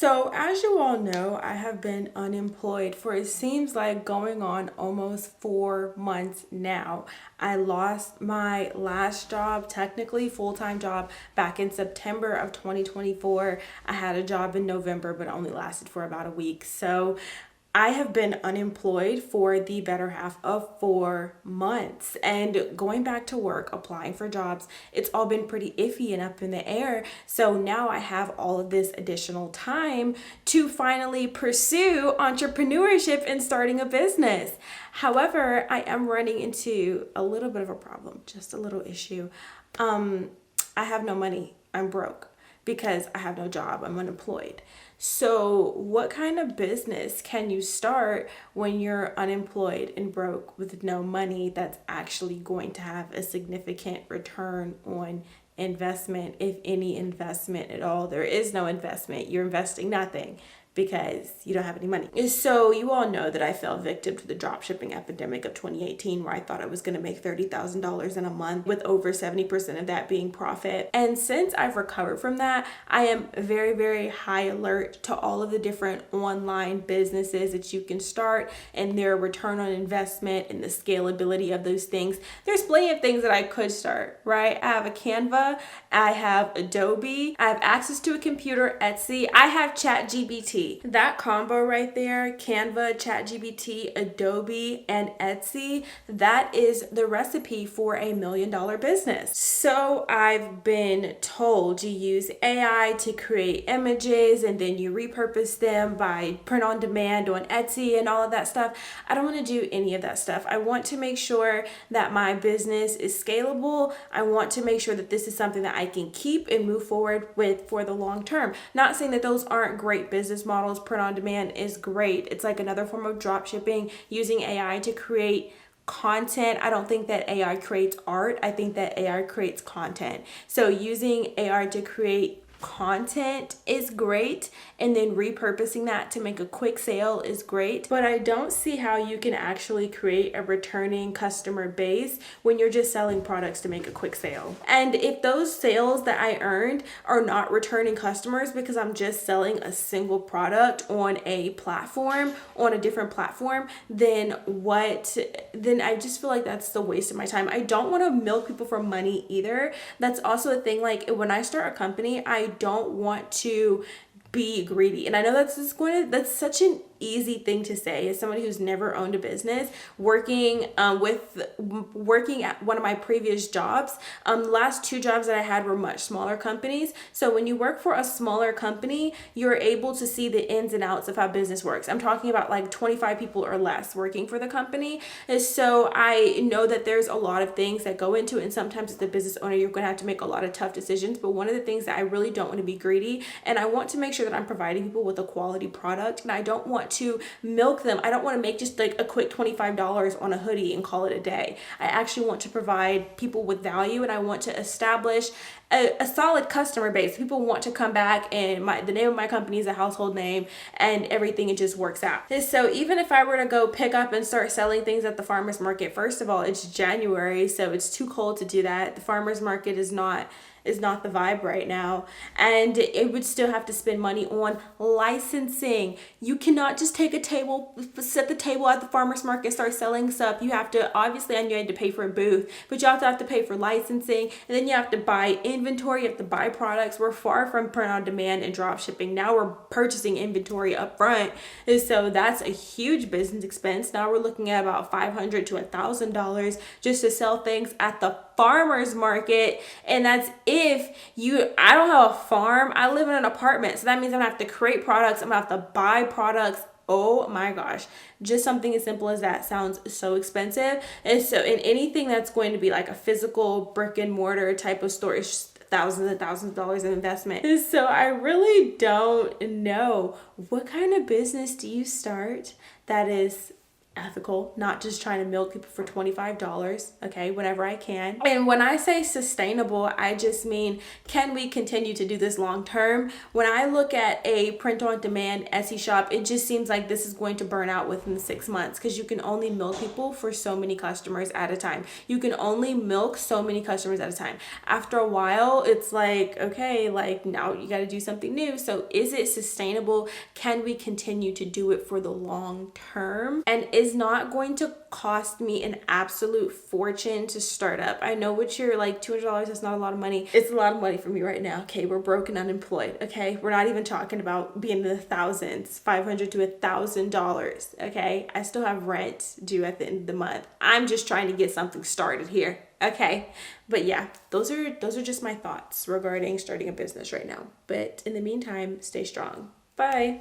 So, as you all know, I have been unemployed for it seems like going on almost 4 months now. I lost my last job, technically full-time job, back in September of 2024. I had a job in November, but it only lasted for about a week. So, I have been unemployed for the better half of 4 months and going back to work, applying for jobs. It's all been pretty iffy and up in the air. So now I have all of this additional time to finally pursue entrepreneurship and starting a business. However, I am running into a little bit of a problem, just a little issue. I have no money. I'm broke because I have no job. I'm unemployed. So, what kind of business can you start when you're unemployed and broke with no money that's actually going to have a significant return on investment, if any investment at all? There is no investment. You're investing nothing because you don't have any money. So you all know that I fell victim to the dropshipping epidemic of 2018, where I thought I was going to make $30,000 in a month, with over 70% of that being profit. And since I've recovered from that, I am very, very high alert to all of the different online businesses that you can start and their return on investment and the scalability of those things. There's plenty of things that I could start, right? I have a Canva, I have Adobe, I have access to a computer, Etsy, I have ChatGPT. That combo right there, Canva, ChatGPT, Adobe, and Etsy, that is the recipe for $1 million business. So I've been told you use AI to create images and then you repurpose them by print on demand on Etsy and all of that stuff. I don't want to do any of that stuff. I want to make sure that my business is scalable. I want to make sure that this is something that I can keep and move forward with for the long term. Not saying that those aren't great business models. Print on demand is great. It's like another form of drop shipping, using AI to create content. I don't think that AI creates art. I think that AI creates content. So using AI to create content is great, and then repurposing that to make a quick sale is great, but I don't see how you can actually create a returning customer base when you're just selling products to make a quick sale. And if those sales that I earned are not returning customers because I'm just selling a single product on a platform, on a different platform, then I just feel like that's the waste of my time. I don't want to milk people for money either. That's also a thing. Like, when I start a company, I don't want to be greedy. And I know that's such an easy thing to say as somebody who's never owned a business, working at one of my previous jobs. The last two jobs that I had were much smaller companies. So when you work for a smaller company, you're able to see the ins and outs of how business works. I'm talking about like 25 people or less working for the company. And so I know that there's a lot of things that go into it. And sometimes as the business owner, you're going to have to make a lot of tough decisions. But one of the things that I really don't want to be greedy, and I want to make sure that I'm providing people with a quality product, and I don't want to milk them. I don't want to make just like a quick $25 on a hoodie and call it a day. I actually want to provide people with value, and I want to establish a solid customer base. People want to come back, and the name of my company is a household name, and everything, it just works out. So even if I were to go pick up and start selling things at the farmer's market, first of all, it's January, so it's too cold to do that. The farmer's market is not the vibe right now, and it would still have to spend money on licensing. You cannot just take a table, set the table at the farmer's market, start selling stuff. You have to, obviously I knew I had to pay for a booth, but you also have to pay for licensing, and then you have to buy inventory, you have to buy products. We're far from print on demand and drop shipping. Now we're purchasing inventory up front, and so that's a huge business expense. Now we're looking at about $500 to $1,000 just to sell things at the farmer's market, and that's I don't have a farm. I live in an apartment, so that means I'm gonna have to create products, I'm gonna have to buy products. Oh my gosh, just something as simple as that sounds so expensive. And so in anything that's going to be like a physical brick and mortar type of store, it's thousands and thousands of dollars of investment. And so I really don't know, what kind of business do you start that is ethical, not just trying to milk people for $25, okay, whenever I can. And when I say sustainable, I just mean, can we continue to do this long term? When I look at a print on demand Etsy shop, it just seems like this is going to burn out within 6 months, because you can only milk people for so many customers at a time. You can only milk so many customers at a time. After a while, it's like, okay, like now you got to do something new. So is it sustainable? Can we continue to do it for the long term? And is not going to cost me an absolute fortune to start up. I know what you're like, $200, that's not a lot of money. It's a lot of money for me right now. Okay, we're broke and unemployed. Okay, we're not even talking about being in the thousands, $500 to $1,000. Okay, I still have rent due at the end of the month. I'm just trying to get something started here. Okay, but yeah, those are just my thoughts regarding starting a business right now. But in the meantime, stay strong. Bye.